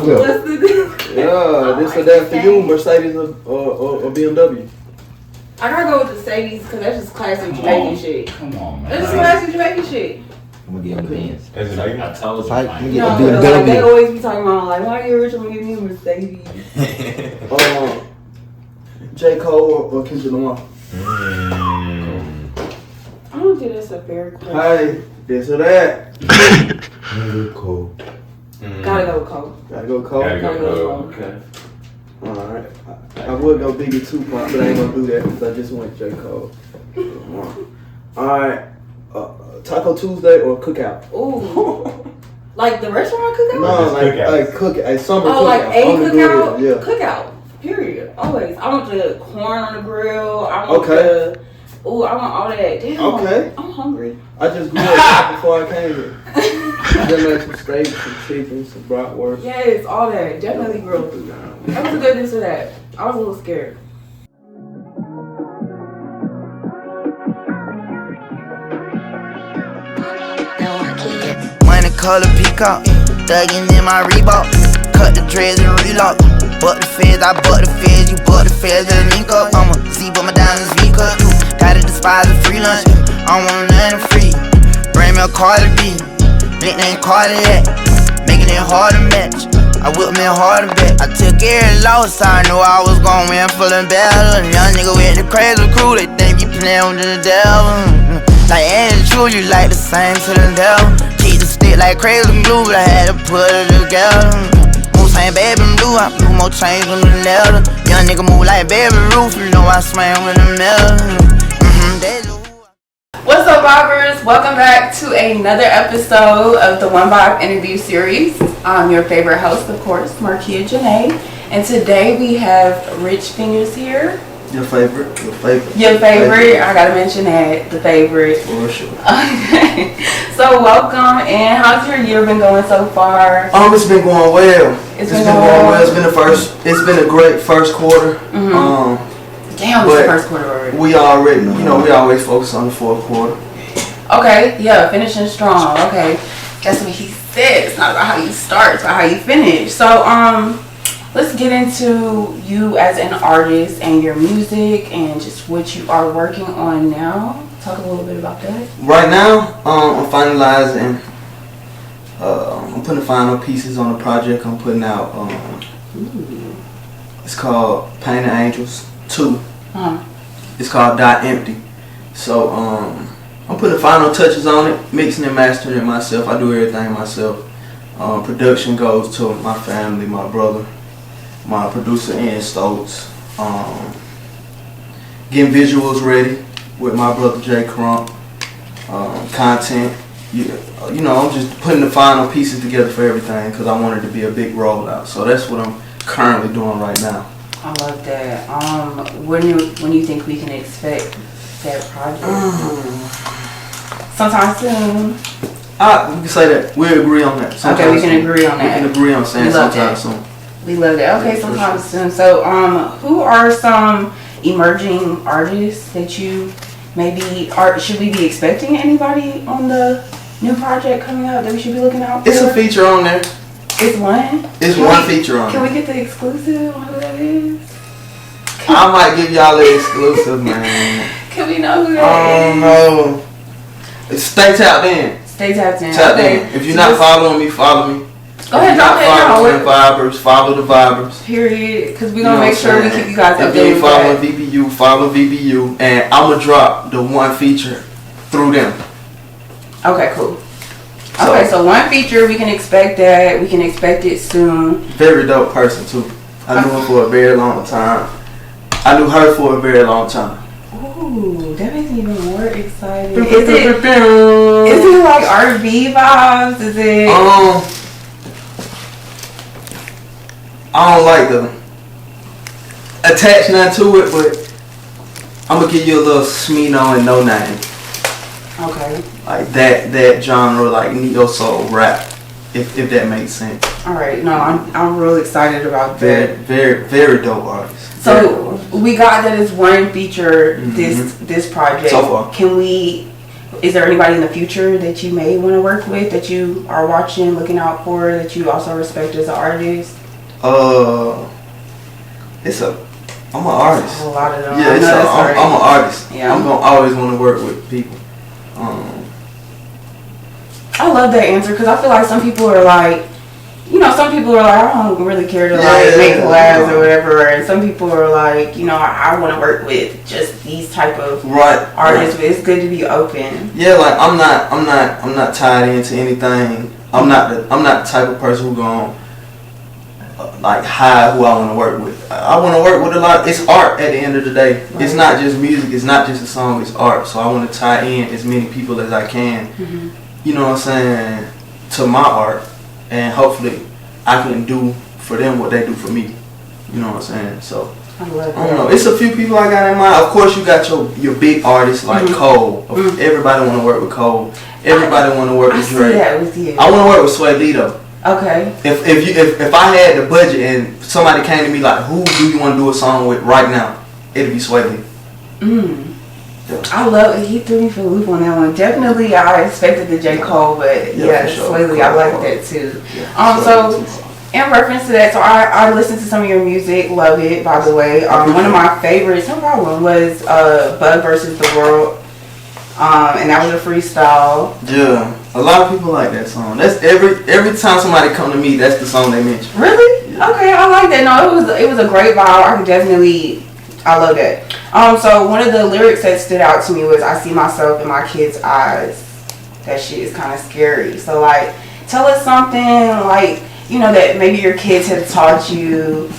What's the deal? Yeah, this or that for you, Mercedes or BMW. I gotta go with the Mercedes because that's just classic Jamaican shit. Come on, man. That's just classic Jamaican shit. I'm gonna give him Benz. That's it. I told you. Like, man. you You know, get a like, BMW. they always be talking about like, why you rich? I'm gonna give you a Mercedes. J. Cole or Kendrick Lamar. I don't think that's a fair question. Hey, this or that. Cool. Gotta go with Cole. Gotta go Cole. Gotta Gotta go with Cole. Okay. Alright. I would go Biggie Tupac, but I ain't gonna do that because I just went J. Cole. Alright. Taco Tuesday or Cookout? Ooh. Like the restaurant cookout? No, like summer cookout. Oh, like a on the cookout? grill, yeah. Cookout. Period. Always. I want the corn on the grill. I want Okay. I want all that. Damn. Okay. I'm hungry. I just grilled that before I came here. I just made some steak, some chicken, some bratwurst. Yes, all that. Definitely grilled. That was a good this or that. I was a little scared. Money color peacock, thuggin' in my Reebok. Cut the dreads and relock. Butt the feds, I butt the feds, you butt the feds and link up. I'm a Z, but my diamonds V cut. Gotta despise a free lunch. I don't want nothing free. Bring me a Cardi B, nickname Cardiac, making it hard to match. I whip me a harder bet. I took every loss, I knew I was gon' win full and battle. Young nigga with the crazy crew, they think you playin' with the devil. Like and true, you like the same to the devil. Keep the stick like crazy glue, but I had to put it together. Move same baby blue, I blew more chains on the leather. Young nigga move like baby roof, you know I swam with the metal. What's up, Bobbers? Welcome back to another episode of the One Bob interview series. I'm your favorite host, of course, Markia Janae. And today we have Rich Fingers here. Your favorite? Your favorite? I gotta mention that, the favorite. For sure. Okay. So welcome, and how's your year been going so far? It's been going well. It's been going well. It's been a great first quarter. Damn, it's the first quarter already. We always focus on the fourth quarter. Okay, yeah, finishing strong. Okay, that's what he said. It's not about how you start, it's about how you finish. So, let's get into you as an artist and your music and just what you are working on now. Talk a little bit about that. Right now, I'm finalizing. I'm putting the final pieces on the project I'm putting out. It's called Painted Angels 2. It's called Dot Empty. So I'm putting the final touches on it, mixing and mastering it myself. I do everything myself. Production goes to my family, my brother, my producer Ian Stokes. Getting visuals ready with my brother Jay Crump. Content. You know, I'm just putting the final pieces together for everything because I want it to be a big rollout. So that's what I'm currently doing right now. I love that. When you think we can expect that project? Sometime soon. We can say that. We agree on that. Okay, we can agree on that. We can agree on saying sometime soon. We love that. Okay, sometime soon. So, who are some emerging artists that you maybe should we be expecting anybody on the new project coming out that we should be looking out for? It's a feature on there. It's one? It's one feature on there. Can we get the exclusive on who that is? I might give y'all the exclusive, man. Can we know who that is? I don't know. Stay tapped in. Stay tapped in. Tapped Okay. in. If you're not following me, follow me. Go ahead, drop it. Follow the Vibers. Period. Because we're going to make sure we keep you guys updated. If you ain't following VBU, follow VBU. And I'm going to drop the one feature through them. Okay, cool. Okay, so one feature, we can expect that. We can expect it soon. Very dope person, too. I knew her for a very long time. I knew her for a very long time. Ooh, that makes me even more excited. Is it like R&B vibes? Is it? I don't like the attachment to it, but I'm gonna give you a little Smino and No Name. Okay. Like that genre, like neo soul rap, if that makes sense. All right. No, I'm real excited about that. Very dope artist. So we got that as one feature this project. So far. Can we is there anybody in the future that you may want to work with, that you are watching, looking out for, that you also respect as an artist? I'm an artist. A lot of them. Yeah, I'm an artist. Yeah. I'm gonna always want to work with people. I love that answer because I feel like some people are like, some people are like, I don't really care to like make collabs or whatever, and some people are like, I want to work with just these type of artists. But it's good to be open. Yeah, like I'm not tied into anything. I'm not the type of person who gonna like hide who I want to work with. I want to work with a lot. It's art at the end of the day. Right. It's not just music. It's not just a song. It's art. So I want to tie in as many people as I can. Mm-hmm. You know what I'm saying, to my art, and hopefully I can do for them what they do for me. You know what I'm saying? So I don't know. It's a few people I got in mind. Of course, you got your big artists like Cole. Mm-hmm. Everybody want to work with Cole. Everybody want to work with Drake. That with you. I want to work with Sway Lee though. Okay. If I had the budget and somebody came to me like, who do you want to do a song with right now? It'd be Sway Lee. Yeah. I love it. He threw me for the loop on that one. Definitely, I expected the J. Cole, but sure. Sway Lee, I like that too. Yeah, so in reference to that, so I listened to some of your music, love it, by the way. One of my favorites, no problem, was Bug versus the World, and that was a freestyle. Yeah, a lot of people like that song. That's every time somebody come to me, that's the song they mention. Really? Yeah. Okay, I like that. No, it was a great vibe. I love that. So one of the lyrics that stood out to me was, I see myself in my kids' eyes. That shit is kind of scary. So like, tell us something like, that maybe your kids have taught you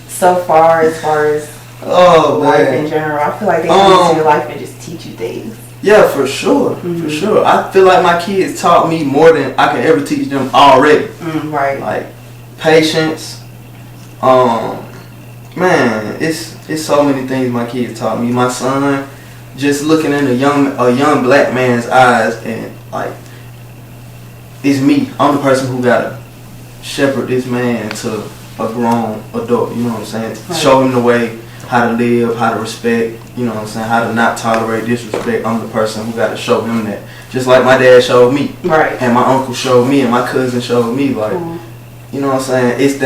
so far as life in general. I feel like they come into your life and just teach you things. Yeah, for sure. Mm-hmm. For sure. I feel like my kids taught me more than I can ever teach them already. Right. Like patience. Man, it's so many things my kids taught me. My son, just looking in a young black man's eyes, and like, it's me. I'm the person who gotta shepherd this man to a grown adult. You know what I'm saying? Right. Show him the way how to live, how to respect. You know what I'm saying? How to not tolerate disrespect. I'm the person who gotta show him that. Just like my dad showed me, right? And my uncle showed me, and my cousin showed me. Like. You know what I'm saying?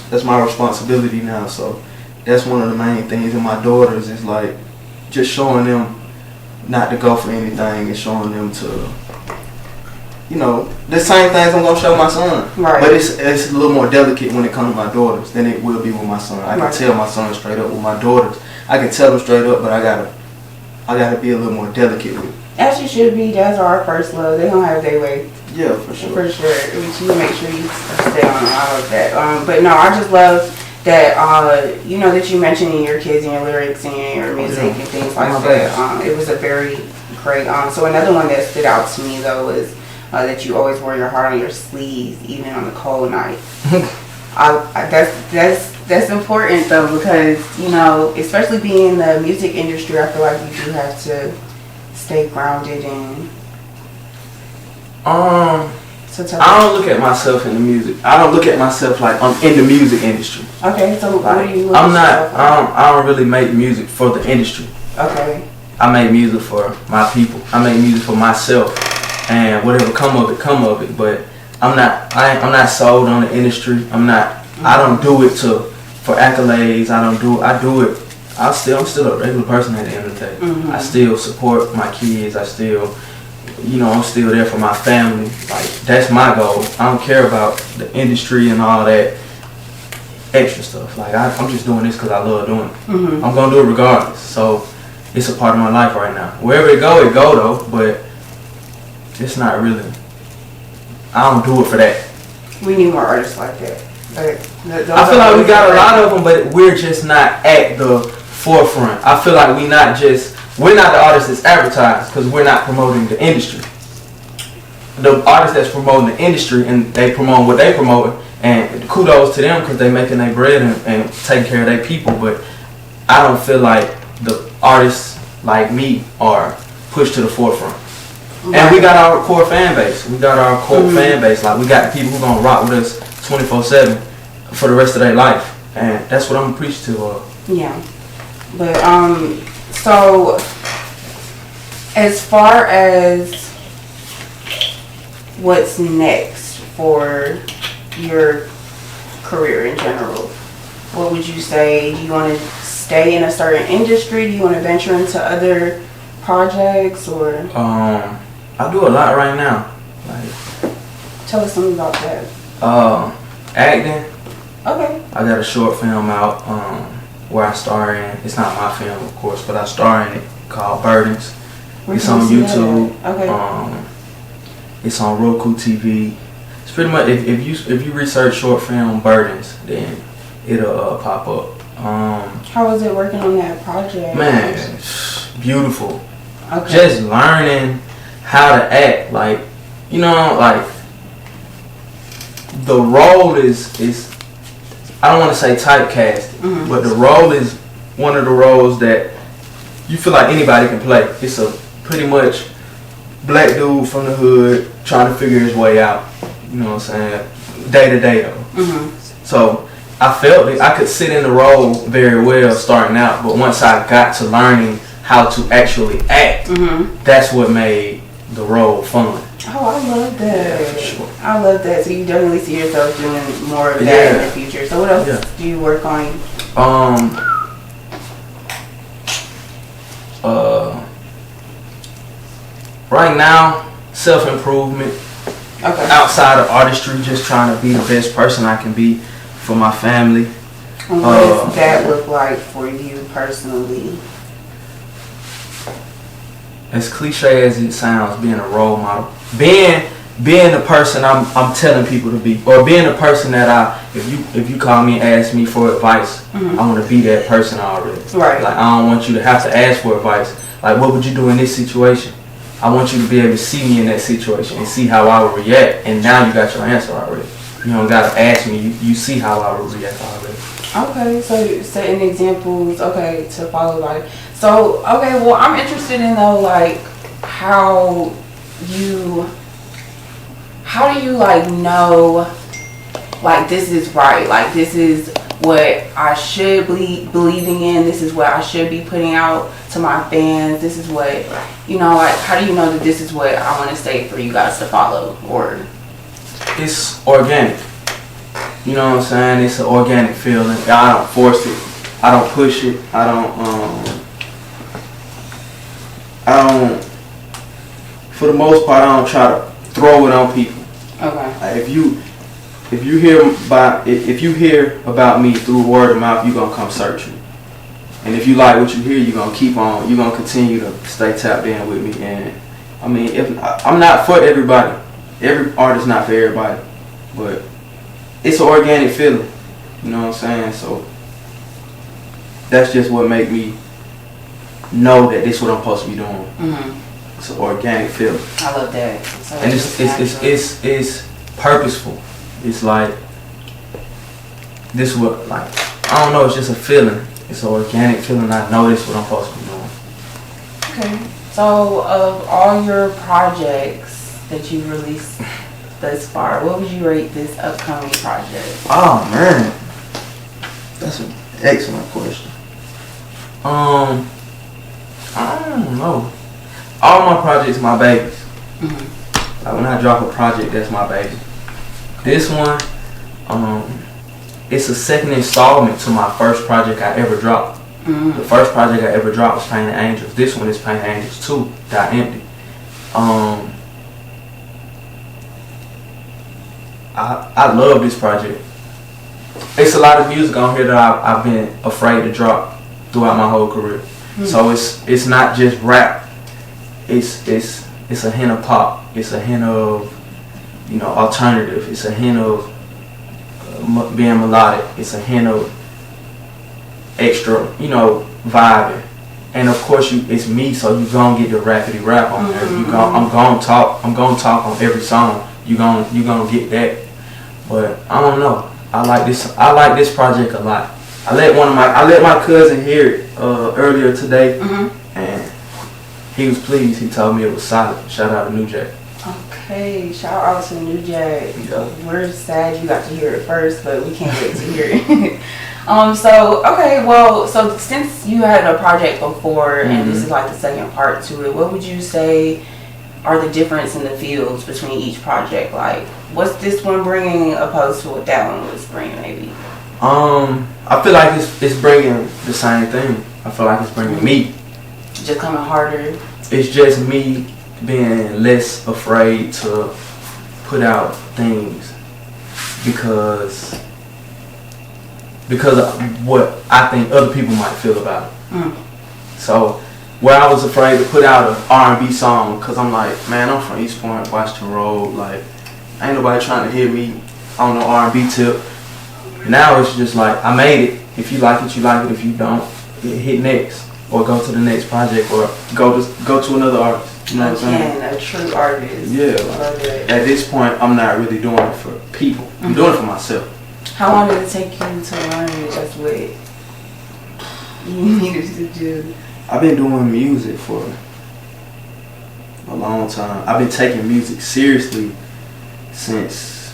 That's my responsibility now. So that's one of the main things. And my daughters is like just showing them not to go for anything and showing them to, the same things I'm gonna show my son. Right. But it's a little more delicate when it comes to my daughters than it will be with my son. I can tell my son straight up. With my daughters, I can tell them straight up, but I gotta be a little more delicate with it. As you should be. That's our first love. They don't have their way. Yeah, for sure. For sure. You make sure you stay on all of that. But no, I just love that, that you mentioned in your kids and your lyrics and your music and things like that. It was a very great. So another one that stood out to me though was that you always wore your heart on your sleeves, even on a cold night. That's important though, because especially being in the music industry, I feel like you do have to stay grounded and. I don't look at myself in the music. I don't look at myself like I'm in the music industry. Okay, so like, what do you look I'm not. I don't really make music for the industry. Okay. I make music for my people. I make music for myself, and whatever come of it. But I'm not sold on the industry. I'm don't do it for accolades. I do it. I'm still a regular person at the end of the day. Mm-hmm. I still support my kids. I still. I'm still there for my family. Like, that's my goal. I don't care about the industry and all that extra stuff. Like, I'm just doing this because I love doing it. Mm-hmm. I'm going to do it regardless. So, it's a part of my life right now. Wherever it go though. But it's not really. I don't do it for that. We need more artists like that. I feel like we got a lot of them, but we're just not at the forefront. I feel like we're not the artists that's advertised because we're not promoting the industry. The artists that's promoting the industry and they promote what they promote, and kudos to them because they making their bread and taking care of their people. But I don't feel like the artists like me are pushed to the forefront. Right. And we got our core fan base. We got our core fan base. Like, we got the people who gonna rock with us 24/7 for the rest of their life, and that's what I'm appreciative of. Yeah, but so As far as what's next for your career in general, what would you say? Do you want to stay in a certain industry? Do you want to venture into other projects, or? I do a lot right now. Like, tell us something about that. Acting. Okay. I got a short film out where I star in. It's not my film, of course, but I star in it, called Burdens. It's on YouTube. Okay. It's on Roku TV. It's pretty much if you research short film Burdens, then it'll pop up. How was it working on that project? Man, it's beautiful. Okay. Just learning how to act, like, you know, like the role is I don't want to say typecast, but the role is one of the roles that you feel like anybody can play. It's a pretty much black dude from the hood trying to figure his way out. You know what I'm saying? Day to day though. So I felt that I could sit in the role very well starting out, but once I got to learning how to actually act, that's what made the role fun. Oh, I love that. Yeah, for sure. I love that. So you definitely see yourself doing more of that in the future. So what else do you work on? Right now, self-improvement. Okay. Outside of artistry, just trying to be the best person I can be for my family. And what does that look like for you personally? As cliche as it sounds, being a role model, being the person I'm telling people to be, or being the person that if you call me and ask me for advice, I want to be that person already. Right. Like, I don't want you to have to ask for advice. Like, what would you do in this situation? I want you to be able to see me in that situation and see how I would react. And now you got your answer already. You don't gotta ask me. You see how I would react already. Okay, so setting examples, okay, to follow by. So, okay, well, I'm interested in though, like, how do you like know, like, this is right, like, this is what I should be believing in, this is what I should be putting out to my fans, this is what, you know, like, how do you know that this is what I want to say for you guys to follow? Or it's organic. You know what I'm saying? It's an organic feeling. I don't force it. I don't push it. I don't, for the most part, I don't try to throw it on people. okay. Like, if you hear about me through word of mouth, you're gonna come search me. And if you like what you hear, you're gonna keep on. You're gonna continue to stay tapped in with me. And I mean, I'm not for everybody. Every artist not for everybody, but it's an organic feeling. You know what I'm saying? So that's just what make me know that this is what I'm supposed to be doing. It's an organic feeling. I love that. So And it's purposeful. It's like this what, like, I don't know, it's just a feeling. It's an organic feeling. I know this is what I'm supposed to be doing. Okay. So of all your projects that you released thus far, what would you rate this upcoming project? Oh man, that's an excellent question. I don't know. All my projects my babies. Like, when I drop a project, that's my baby. This one, it's a second installment to my first project I ever dropped. The first project I ever dropped was Painted Angels. This one is Painted Angels 2, Die Empty. I love this project. It's a lot of music on here that I've been afraid to drop throughout my whole career. So it's not just rap. It's a hint of pop. It's a hint of, you know, alternative. It's a hint of being melodic. It's a hint of extra, you know, vibing. And of course, it's me, so you gonna get the rapidy rap on there. I'm gonna talk on every song. You gonna get that. But I don't know. I like this project a lot. I let my cousin hear it earlier today, and he was pleased. He told me it was solid. Shout out to New Jack. Okay, shout out to New Jack. Yeah. We're sad you got to hear it first, but we can't wait to hear it. So okay, well, so since you had a project before, and this is like the second part to it, what would you say are the difference in the fields between each project? Like, what's this one bringing opposed to what that one was bringing, maybe? I feel like it's bringing the same thing. I feel like it's bringing me. Just coming harder. It's just me being less afraid to put out things because of what I think other people might feel about it. So where I was afraid to put out an R&B song because I'm like, man, I'm from East Point, Washington Road, like ain't nobody trying to hear me on no R&B tip. Now it's just like, I made it. If you like it, you like it. If you don't, hit next or go to the next project or go to another artist. You know what I'm saying? A true artist. Yeah. Like, at this point, I'm not really doing it for people. I'm doing it for myself. How long did it take you to learn it? That's what you needed to do. I've been doing music for a long time. I've been taking music seriously since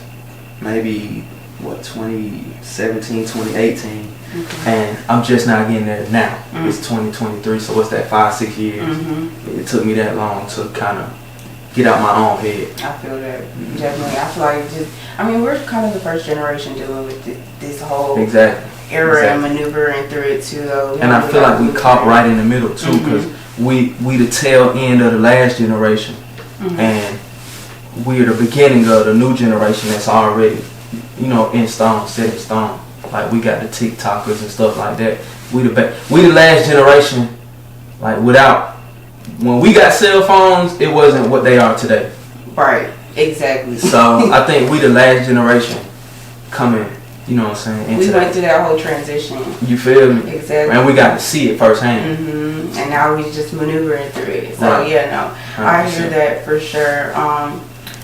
maybe 2017, 2018. And I'm just not getting there now. It's 2023, so what's that, 5-6 years? It took me that long to kind of get out my own head. I feel that, definitely. I feel like we're kind of the first generation dealing with this whole era and maneuvering through it too, though. And I feel like we caught right in the middle too, because we the tail end of the last generation, and we're the beginning of the new generation that's already, in stone, set in stone. Like we got the TikTokers and stuff like that. We the last generation. Like when we got cell phones, it wasn't what they are today. Right. Exactly. So I think we the last generation coming. You know what I'm saying? We went through that whole transition. You feel me? Exactly. And we got to see it firsthand. And now we just maneuvering through it. So right. Yeah, no, 100%. I hear that for sure. All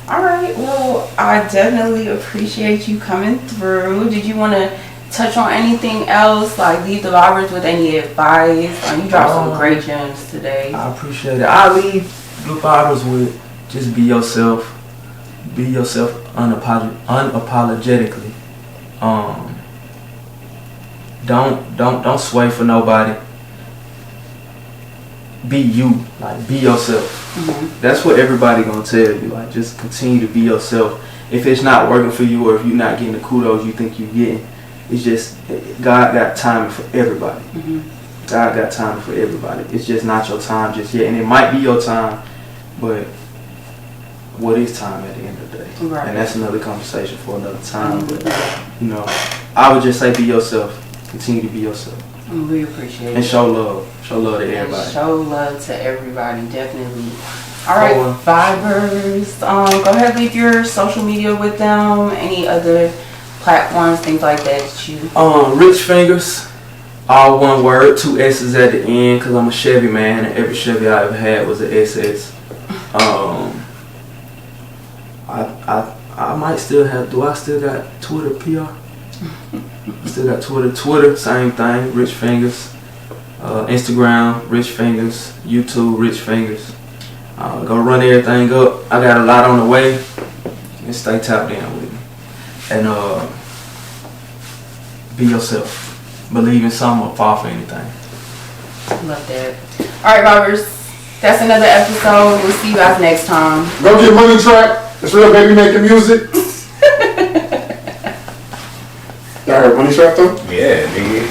right. Well, I definitely appreciate you coming through. Did you want to touch on anything else? Like leave the vibers with any advice? You dropped some great gems today. I appreciate it. I leave the vibers with just be yourself. Be yourself unapologetically. Don't sway for nobody. Be you, like be yourself. That's what everybody gonna tell you. Like just continue to be yourself. If it's not working for you or if you're not getting the kudos you think you're getting, it's just God got timing for everybody. God got timing for everybody. It's just not your time just yet, and it might be your time, but what is time at the end of the day? Right. And that's another conversation for another time. But I would just say be yourself. Continue to be yourself. We appreciate it. And show love. Show love to everybody. Show love to everybody, definitely. All right, Vibers. Go ahead, leave your social media with them. Any other platforms, things like that you. Rich Fingers. All one word, 2 S's at the end, because I'm a Chevy man, and every Chevy I ever had was an SS. I might still have. Do I still got Twitter PR? Still got Twitter, same thing. Rich Fingers. Instagram, Rich Fingers. YouTube, Rich Fingers. Go run everything up. I got a lot on the way. And stay tapped in with me. And be yourself. Believe in something or fall for anything. Love that. All right, Vibers. That's another episode. We'll see you guys next time. Go get Money Track. It's real baby making music. Y'all heard Money Track though? Yeah, nigga.